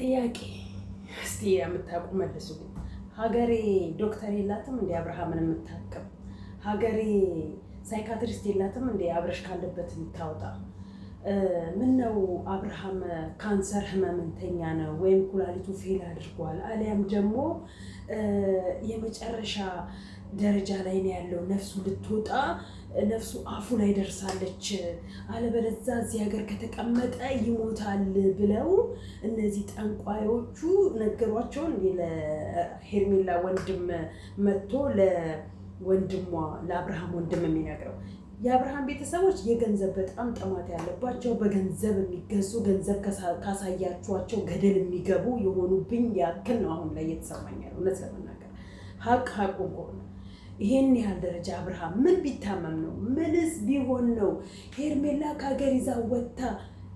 ጥያቄ እስቲ የምታውቁ መልሱ። ሀገሬ ዶክተር የላትም እንዴ አብርሃምን የምታክም? ሀገሬ ሳይካትሪስት የላትም እንዴ አብረሽ ካለበት የምታወጣ? ምን ነው አብርሃም ካንሰር ህመምተኛ ነው ወይም ኩላሊቱ ፌል አድርጓል፣ አሊያም ደግሞ የመጨረሻ ደረጃ ላይ ነው ያለው፣ ነፍሱ ልትወጣ ነፍሱ አፉ ላይ ደርሳለች፣ አለበለዚያ እዚህ ሀገር ከተቀመጠ ይሞታል ብለው እነዚህ ጠንቋዮቹ ነገሯቸው። ለሄርሜላ ወንድም መጥቶ ለወንድሟ ለአብርሃም ወንድም የሚነግረው የአብርሃም ቤተሰቦች የገንዘብ በጣም ጥማት ያለባቸው፣ በገንዘብ የሚገዙ፣ ገንዘብ ካሳያችኋቸው ገደል የሚገቡ የሆኑብኝ ያክል ነው አሁን ላይ እየተሰማኝ ያለው። እውነት ለመናገር ሀቁን ከሆነ ይሄን ያህል ደረጃ አብርሃም ምን ቢታመም ነው? ምንስ ቢሆን ነው ሄርሜላ ከሀገር ይዛ ወጥታ?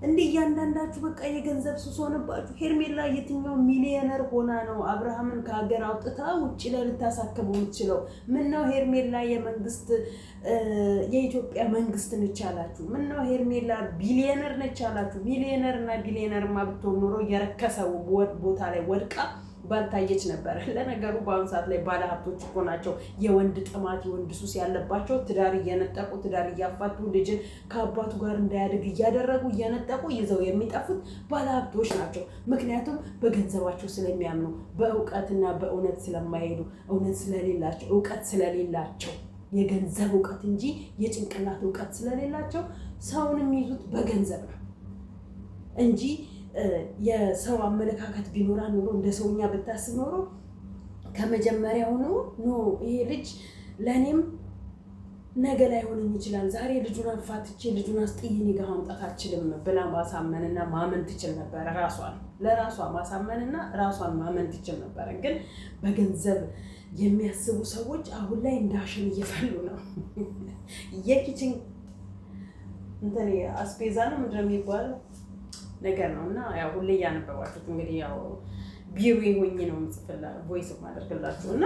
እንደ እያንዳንዳችሁ በቃ የገንዘብ ሱስ ሆነባችሁ። ሄርሜላ የትኛው ሚሊዮነር ሆና ነው አብርሃምን ከሀገር አውጥታ ውጭ ላይ ልታሳክመው የምትችለው? ምን ነው ሄርሜላ የመንግስት የኢትዮጵያ መንግስት ነች አላችሁ? ምን ነው ሄርሜላ ቢሊዮነር ነች አላችሁ? ሚሊዮነር እና ቢሊዮነርማ ብትሆን ኖሮ የረከሰው ቦታ ላይ ወድቃ ባልታየች ነበር። ለነገሩ በአሁኑ ሰዓት ላይ ባለሀብቶች እኮ ናቸው የወንድ ጥማት የወንድ ሱስ ያለባቸው፣ ትዳር እየነጠቁ ትዳር እያፋቱ ልጅን ከአባቱ ጋር እንዳያድግ እያደረጉ እየነጠቁ ይዘው የሚጠፉት ባለሀብቶች ናቸው። ምክንያቱም በገንዘባቸው ስለሚያምኑ፣ በእውቀትና በእውነት ስለማይሄዱ፣ እውነት ስለሌላቸው፣ እውቀት ስለሌላቸው፣ የገንዘብ እውቀት እንጂ የጭንቅላት እውቀት ስለሌላቸው ሰውን የሚይዙት በገንዘብ ነው እንጂ የሰው አመለካከት ቢኖራ ኖሮ እንደ ሰውኛ ብታስብ ኖሮ ከመጀመሪያውኑ ኖ ይሄ ልጅ ለእኔም ነገ ላይሆነኝ ይችላል፣ ዛሬ ልጁን አፋትቼ ልጁን አስጥዬ እኔ ጋር ማምጣት አልችልም ብላ ማሳመንና ማመን ትችል ነበረ። ለራሷ ማሳመንና ራሷን ማመን ትችል ነበረ። ግን በገንዘብ የሚያስቡ ሰዎች አሁን ላይ እንዳሸን እየፈሉ ነው። የኪችን እንትን አስፔዛ ነው ምንድን ነው የሚባለው ነገር ነው። እና ያው ሁሌ እያነበባችሁት እንግዲህ ያው ቢሮ ሆኜ ነው የምጽፍላ ቮይስ ማደርግላችሁ። እና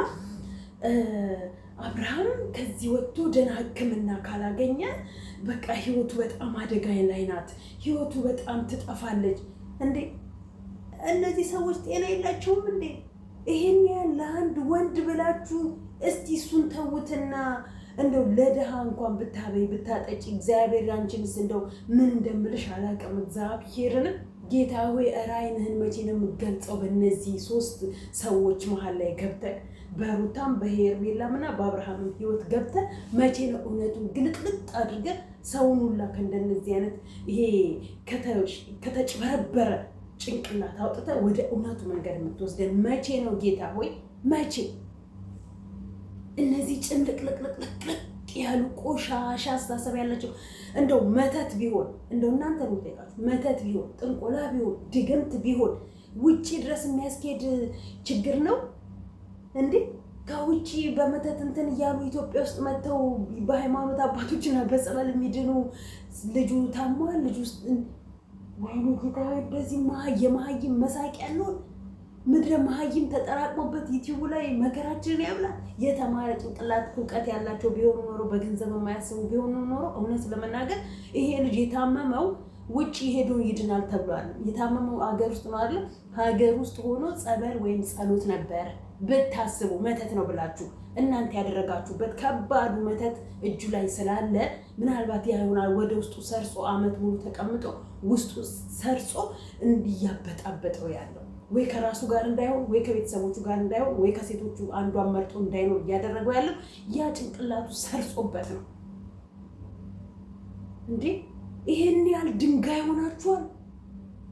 አብርሃም ከዚህ ወጥቶ ደህና ሕክምና ካላገኘ በቃ ህይወቱ በጣም አደጋ ላይ ናት፣ ህይወቱ በጣም ትጠፋለች። እንዴ እነዚህ ሰዎች ጤና የላቸውም እንዴ? ይሄን ያህል ለአንድ ወንድ ብላችሁ እስቲ እሱን ተውትና እንደው ለድሃ እንኳን ብታበይ ብታጠጪ እግዚአብሔር አንቺንስ እንደው ምን እንደምልሽ አላውቅም። እግዚአብሔርን ጌታ ሆይ ራይንህን መቼ ነው የምገልጸው? በእነዚህ ሶስት ሰዎች መሀል ላይ ገብተህ በሩታም በሄርሜላም እና በአብርሃምም ህይወት ገብተህ መቼ ነው እውነቱን ግልጥልጥ አድርገህ ሰውን ሁላ ከእንደነዚህ አይነት ይሄ ከተጭበረበረ ጭንቅላት አውጥተህ ወደ እውነቱ መንገድ የምትወስደን መቼ ነው ጌታ ሆይ መቼ? እነዚህ ጭንቅልቅልቅልቅ ያሉ ቆሻሻ አስተሳሰብ ያላቸው እንደው መተት ቢሆን እንደው እናንተ ነው ጠይቃችሁ፣ መተት ቢሆን ጥንቆላ ቢሆን ድግምት ቢሆን ውጪ ድረስ የሚያስኬድ ችግር ነው እንዴ? ከውጪ በመተት እንትን እያሉ ኢትዮጵያ ውስጥ መጥተው በሃይማኖት አባቶችና በጸበል የሚድኑ ልጁ ታሟል ልጁ ውስጥ ወይኔ ጌታ በዚህ የመሀይም መሳቂያ ነው። ምድረ መሀይም ተጠራቅሞበት ዩቲዩብ ላይ መከራችንን ያብላል። የተማረ ጭንቅላት እውቀት ያላቸው ቢሆኑ ኖሮ በገንዘብ የማያስቡ ቢሆኑ ኖሮ እውነት ለመናገር ይሄ ልጅ የታመመው ውጭ ሄዶ ይድናል ተብሏል። የታመመው ሀገር ውስጥ ነው አይደል? ሀገር ውስጥ ሆኖ ጸበል ወይም ጸሎት ነበረ ብታስቡ፣ መተት ነው ብላችሁ እናንተ ያደረጋችሁበት ከባዱ መተት እጁ ላይ ስላለ ምናልባት ያ ይሆናል ወደ ውስጡ ሰርጾ አመት ሙሉ ተቀምጦ ውስጡ ሰርጾ እንዲያበጣበጠው ያለው ወይ ከራሱ ጋር እንዳይሆን ወይ ከቤተሰቦቹ ጋር እንዳይሆን ወይ ከሴቶቹ አንዷን መርጦ እንዳይኖር እያደረገው ያለው ያ ጭንቅላቱ ሰርጾበት ነው እንዴ። ይሄን ያህል ድንጋይ ሆናችኋል።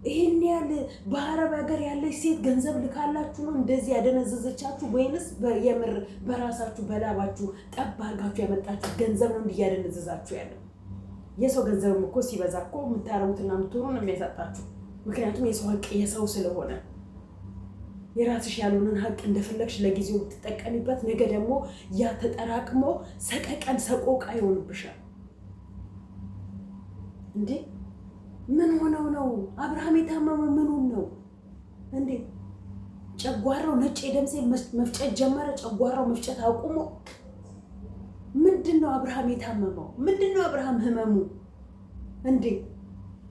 ይሄን ያህል በአረብ ሀገር ያለች ሴት ገንዘብ ልካላችሁ ነው እንደዚህ ያደነዘዘቻችሁ? ወይንስ የምር በራሳችሁ በላባችሁ ጠብ አድርጋችሁ ያመጣችሁ ገንዘብ ነው እንዲያደነዘዛችሁ ያለው? የሰው ገንዘብም እኮ ሲበዛ እኮ የምታረሙትና የምትሆኑ ነው የሚያሳጣችሁ። ምክንያቱም የሰው ሀቅ የሰው ስለሆነ የራስሽ ያልሆነን ሀቅ እንደፈለግሽ ለጊዜው ብትጠቀሚበት ነገ ደግሞ ያ ተጠራቅሞ ሰቀቀን ሰቆቃ ይሆንብሻል እንዴ። ምን ሆነው ነው አብርሃም የታመመ? ምኑን ነው እንዴ? ጨጓራው ነጭ የደም ሴል መፍጨት ጀመረ። ጨጓራው መፍጨት አቁሞ ምንድነው አብርሃም የታመመው? ምንድነው አብርሃም ህመሙ እንዴ?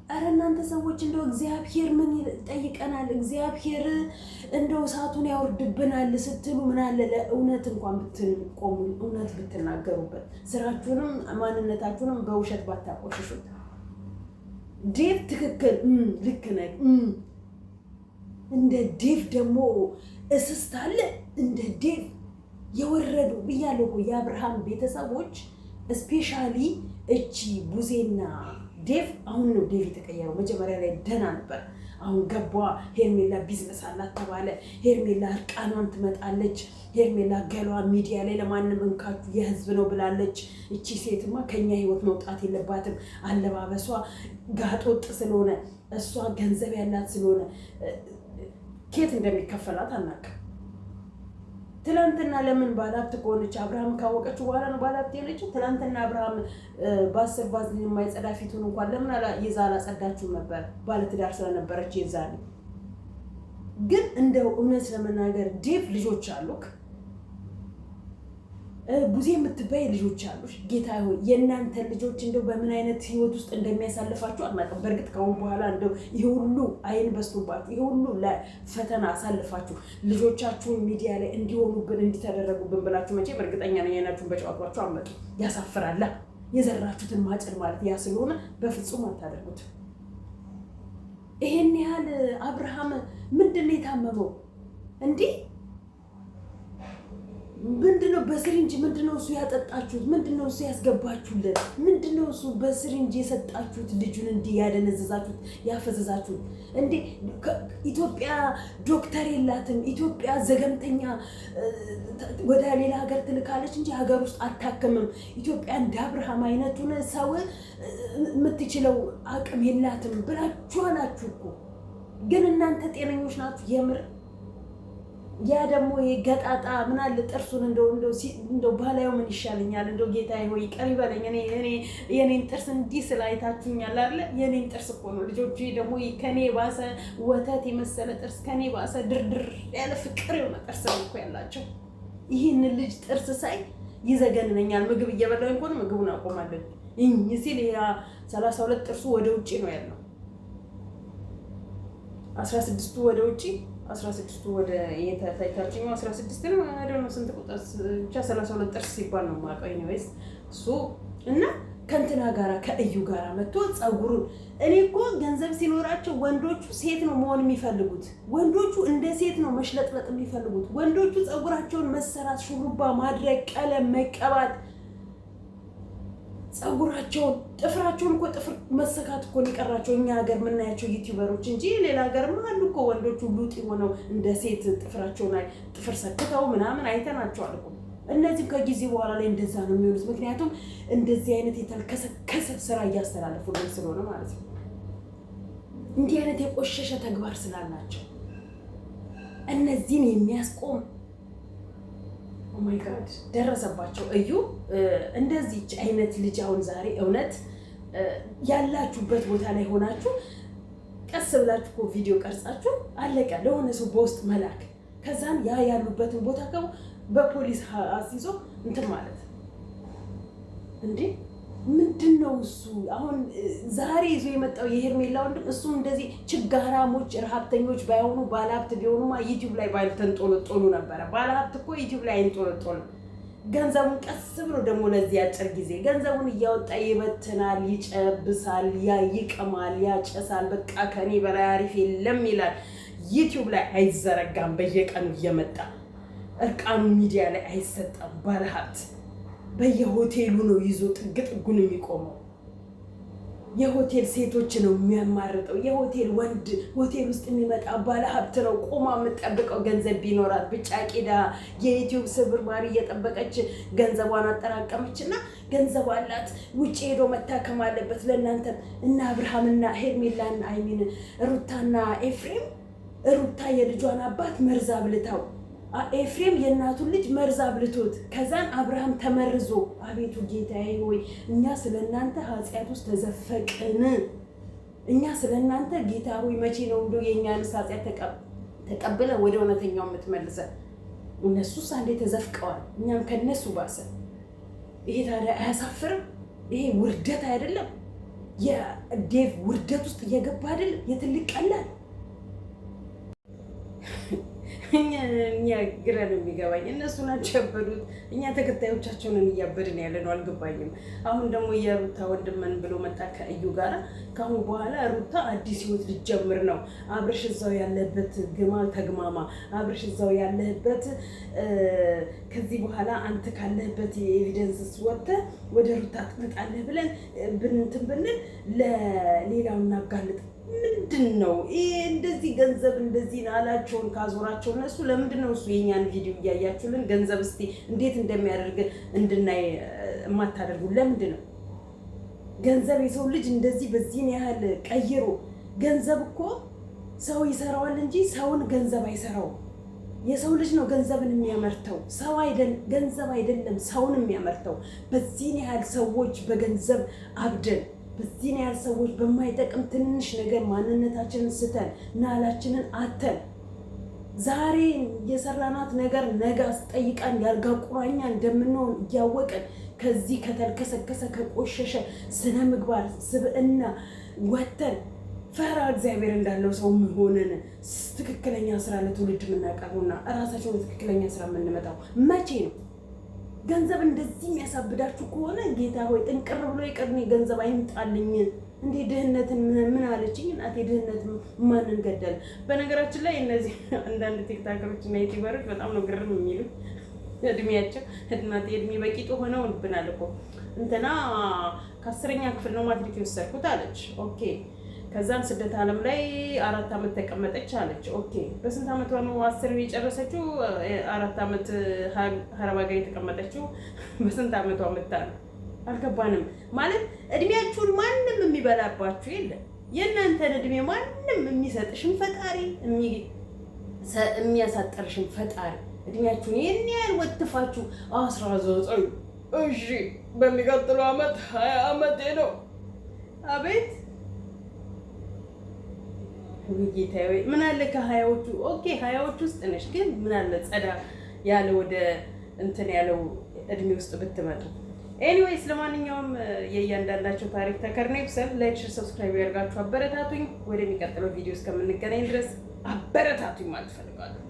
አረ እናንተ ሰዎች እንደው እግዚአብሔር ምን ይጠይቀናል? እግዚአብሔር እንደው እሳቱን ያወርድብናል ስትሉ ምን አለ ለእውነት እንኳን ብትቆሙ፣ እውነት ብትናገሩበት፣ ስራችሁንም ማንነታችሁንም በውሸት ባታቆሽሹት። ዴቭ ትክክል ልክ ነህ። እንደ ዴቭ ደግሞ እስስት አለ። እንደ ዴቭ የወረዱ ብያለሁ እኮ የአብርሃም ቤተሰቦች ስፔሻሊ እቺ ቡዜና ዴቭ። አሁን ነው ዴቭ የተቀየረው። መጀመሪያ ላይ ደህና ነበር። አሁን ገቧ። ሄርሜላ ቢዝነስ አላት ተባለ። ሄርሜላ እርቃኗን ትመጣለች። ሄርሜላ ገሏን ሚዲያ ላይ ለማንም እንካችሁ የህዝብ ነው ብላለች። እቺ ሴትማ ከኛ ህይወት መውጣት የለባትም። አለባበሷ ጋጦጥ ስለሆነ እሷ ገንዘብ ያላት ስለሆነ ኬት እንደሚከፈላት አናውቅም። ትላንትና ለምን ባለሀብት ከሆነች አብርሃም ካወቀችው በኋላ ነው ባለሀብት የሆነችው። ትላንትና አብርሃም በ10 ባዝሊን የማይጸዳ ፊቱን እንኳን ለምን ይዛ አላጸዳችሁም ነበር? ባለትዳር ስለነበረች የዛኔ። ግን እንደው እውነት ለመናገር ዴቭ ልጆች አሉክ፣ ቡዜ የምትባይ ልጆች አሉሽ። ጌታ ሆይ የእናንተ ልጆች እንደው በምን አይነት ህይወት ውስጥ እንደሚያሳልፋችሁ አናውቅም። በእርግጥ ከአሁን በኋላ እንደው ይሄ ሁሉ አይን በስቶባችሁ ይሄ ሁሉ ለፈተና አሳልፋችሁ ልጆቻችሁን ሚዲያ ላይ እንዲሆኑብን እንዲተደረጉብን ብላችሁ መቼም እርግጠኛ ነኝ አይናችሁን በጨዋታችሁ አመጡ። ያሳፍራላ። የዘራችሁትን ማጭድ ማለት ያ ስለሆነ በፍጹም አታደርጉት። ይሄን ያህል አብርሃም ምንድን ነው የታመመው እንዴ? ምንድነው በስሪንጅ ምንድነው እሱ ያጠጣችሁት? ምንድነው እሱ ያስገባችሁለት? ምንድነው እሱ በስሪንጅ የሰጣችሁት? ልጁን እንዲህ ያደነዘዛችሁት ያፈዘዛችሁት እንዴ? ኢትዮጵያ ዶክተር የላትም። ኢትዮጵያ ዘገምተኛ ወደ ሌላ ሀገር ትልካለች እንጂ ሀገር ውስጥ አታክምም። ኢትዮጵያ እንደ አብርሃም አይነቱን ሰው የምትችለው አቅም የላትም ብላችሁ አላችሁ እኮ። ግን እናንተ ጤነኞች ናችሁ የምር? ያ ደግሞ የገጣጣ ምን አለ ጥርሱን እንደው ባላዩ ምን ይሻለኛል? እንደው ጌታዬ ሆይ ይቅር ይበለኝ። እኔ የኔን ጥርስ እንዲህ ስላይታችሁኛል አይደለ? የኔን ጥርስ እኮ ነው። ልጆቹ ደግሞ ከኔ ባሰ ወተት የመሰለ ጥርስ፣ ከኔ ባሰ ድርድር ያለ ፍቅር የሆነ ጥርስ ነው እኮ ያላቸው። ይህን ልጅ ጥርስ ሳይ ይዘገንነኛል። ምግብ እየበላሁ እንኳን ምግቡን አቆማለሁ ሲል ያ 32 ጥርሱ ወደ ውጪ ነው ያለው። 16ቱ ወደ ውጪ 16ቱ ወደ የታችኛው 16 ነው አይደል? ስንት ቁጥር ብቻ 32 ጥርስ ሲባል ነው የማውቀው። ኤኒዌይስ እሱ እና ከእንትና ጋራ ከእዩ ጋራ መጥቶ ፀጉሩን እኔ እኮ ገንዘብ ሲኖራቸው ወንዶቹ ሴት ነው መሆን የሚፈልጉት። ወንዶቹ እንደ ሴት ነው መሽለጥለጥ የሚፈልጉት። ወንዶቹ ፀጉራቸውን መሰራት፣ ሹሩባ ማድረግ፣ ቀለም መቀባት፣ ፀጉራቸውን ጥፍራቸውን እኮ ጥፍር መሰካት እኮ የቀራቸው እኛ ሀገር የምናያቸው ዩቲዩበሮች እንጂ ሌላ ሀገር አሉ እኮ ወንዶቹ ሉጥ ሆነው እንደ ሴት ጥፍራቸውን ጥፍር ሰክተው ምናምን አይተናቸዋል እኮ። እነዚህም ከጊዜ በኋላ ላይ እንደዛ ነው የሚሆኑት። ምክንያቱም እንደዚህ አይነት የተልከሰከሰ ስራ እያስተላለፉልን ስለሆነ ማለት ነው። እንዲህ አይነት የቆሸሸ ተግባር ስላላቸው እነዚህን የሚያስቆም ኦማይ ጋድ ደረሰባቸው። እዩ እንደዚህ አይነት ልጅ አሁን ዛሬ እውነት ያላችሁበት ቦታ ላይ ሆናችሁ ቀስ ብላችሁ እኮ ቪዲዮ ቀርጻችሁ አለቀ ለሆነ ሰው በውስጥ መላክ፣ ከዛን ያ ያሉበትን ቦታ በፖሊስ አስይዞ እንትን ማለት እንዴ ምንድነው እሱ? አሁን ዛሬ ይዞ የመጣው የሄርሜላ ወንድም እሱ እንደዚህ ችጋራሞች ረሀብተኞች ባይሆኑ ባለሀብት ቢሆኑማ ዩቲዩብ ላይ ባልተንጦለጦሉ ነበረ። ባለሀብት እኮ ዩቲዩብ ላይ አይንጦለጦልም። ገንዘቡን ቀስ ብሎ ደግሞ ለዚህ አጭር ጊዜ ገንዘቡን እያወጣ ይበትናል፣ ይጨብሳል፣ ይቅማል፣ ያጨሳል። በቃ ከኔ በላይ አሪፍ የለም ይላል። ዩቲዩብ ላይ አይዘረጋም። በየቀኑ እየመጣ እርቃኑ ሚዲያ ላይ አይሰጣም። ባለሀብት በየሆቴሉ ነው ይዞ ጥግጥጉን የሚቆመው። የሆቴል ሴቶች ነው የሚያማርጠው። የሆቴል ወንድ ሆቴል ውስጥ የሚመጣ ባለሀብት ነው። ቆማ የምጠብቀው ገንዘብ ቢኖራት ብጫቂዳ የዩቲዩብ ስብርባሪ እየጠበቀች ገንዘቧን አጠራቀመችና ገንዘብ አላት ውጭ ሄዶ መታከም አለበት። ለእናንተ እና አብርሃምና ሄርሜላና አይሚን ሩታና ኤፍሬም ሩታ የልጇን አባት መርዛ ብልታው ኤፍሬም የእናቱን ልጅ መርዛ ብልቶት ከዛን አብርሃም ተመርዞ አቤቱ ጌታዬ ሆይ እኛ ስለናንተ ኃጢአት ውስጥ ተዘፈቅን። እኛ ስለናንተ ጌታ ሆይ መቼ ነው እንደው የኛን ኃጢአት ተቀብለ ወደ እውነተኛው የምትመልሰን? እነሱስ አንዴ ተዘፍቀዋል፣ እኛም ከነሱ ባሰ። ይሄ ታዲያ አያሳፍርም? ይሄ ውርደት አይደለም? የዴቭ ውርደት ውስጥ እየገባ አይደል? የትልቅ ቀላል እኛ ግራ ነው የሚገባኝ። እነሱ ናቸው ያበዱት፣ እኛ ተከታዮቻቸውን እያበድን ያለ ነው። አልገባኝም። አሁን ደግሞ የሩታ ወንድመን ብሎ መጣ ከእዩ ጋራ። ከአሁን በኋላ ሩታ አዲስ ህይወት ልትጀምር ነው። አብርሽ እዛው ያለበት ግማል ተግማማ። አብርሽ እዛው ያለበት ከዚህ በኋላ አንተ ካለህበት የኤቪደንስ ወጥተህ ወደ ሩታ ትመጣለህ ብለን ብንትን ብንል ለሌላው እናጋልጥ። ምንድን ነው ይሄ? እንደዚህ ገንዘብ እንደዚህ ናላቸውን ካዞራቸው እነሱ ለምንድን ነው እሱ የኛን ቪዲዮ እያያችሁልን ገንዘብ እስቲ እንዴት እንደሚያደርግ እንድናይ የማታደርጉ? ለምንድን ነው ገንዘብ የሰው ልጅ እንደዚህ በዚህን ያህል ቀይሮ? ገንዘብ እኮ ሰው ይሰራዋል እንጂ ሰውን ገንዘብ አይሰራውም። የሰው ልጅ ነው ገንዘብን የሚያመርተው፣ ሰው አይደለም። ገንዘብ አይደለም ሰውን የሚያመርተው። በዚህን ያህል ሰዎች በገንዘብ አብደን በዚህን ያህል ሰዎች በማይጠቅም ትንሽ ነገር ማንነታችንን ስተን ናላችንን አተን ዛሬ የሰራናት ነገር ነገ አስጠይቃን ያልጋ ቁራኛ እንደምንሆን እያወቀን ከዚህ ከተልከሰከሰ ከቆሸሸ ስነ ምግባር ስብዕና ወተን ፈራ እግዚአብሔር እንዳለው ሰው ሆነን ትክክለኛ ስራ ለትውልድ የምናቀርበውና እራሳቸው ለትክክለኛ ስራ የምንመጣው መቼ ነው? ገንዘብ እንደዚህ የሚያሳብዳችሁ ከሆነ ጌታ ሆይ ጥንቅር ብሎ ይቅርኔ ገንዘብ አይምጣልኝ። እንዴ ድህነትን ምን አለችኝ እናቴ? ድህነት ማንን ገደለ? በነገራችን ላይ እነዚህ አንዳንድ ቲክታከሮች እና ዩቲዩበሮች በጣም ነው ግርም የሚሉት። እድሜያቸው እናቴ እድሜ በቂጡ ሆነው ብናል እኮ እንትና ከ10ኛ ክፍል ነው ማትሪክ የወሰድኩት አለች። ኦኬ ከዛም ስደት ዓለም ላይ 4 ዓመት ተቀመጠች አለች። ኦኬ በስንት ዓመቷ ነው 10 የጨረሰችው? 4 ዓመት ሀረብ ሀገር የተቀመጠችው በስንት ዓመቷ መጣ ነው? አልገባንም። ማለት እድሜያችሁን ማንም የሚበላባችሁ የለም። የእናንተን እድሜ ማንም የሚሰጥሽን ፈጣሪ የሚያሳጠርሽን ፈጣሪ እድሜያችሁን ይህን ያህል ወጥፋችሁ 19 እሺ በሚቀጥለው ዓመት 20 ዓመቴ ነው። አቤት ጌታዬ ምን አለ ከ20ዎቹ ኦኬ 20ዎቹ ውስጥ ነሽ፣ ግን ምን አለ ጸዳ ያለ ወደ እንትን ያለው እድሜ ውስጥ ብትመጡ። ኤኒዌይስ ለማንኛውም የእያንዳንዳቸው ታሪክ ተከርኔ ብሰል ላይክ፣ ሼር፣ ሰብስክራይብ ያደርጋችሁ አበረታቱኝ። ወደሚቀጥለው ቪዲዮ እስከምንገናኝ ድረስ አበረታቱኝ ማለት ፈልጋለሁ።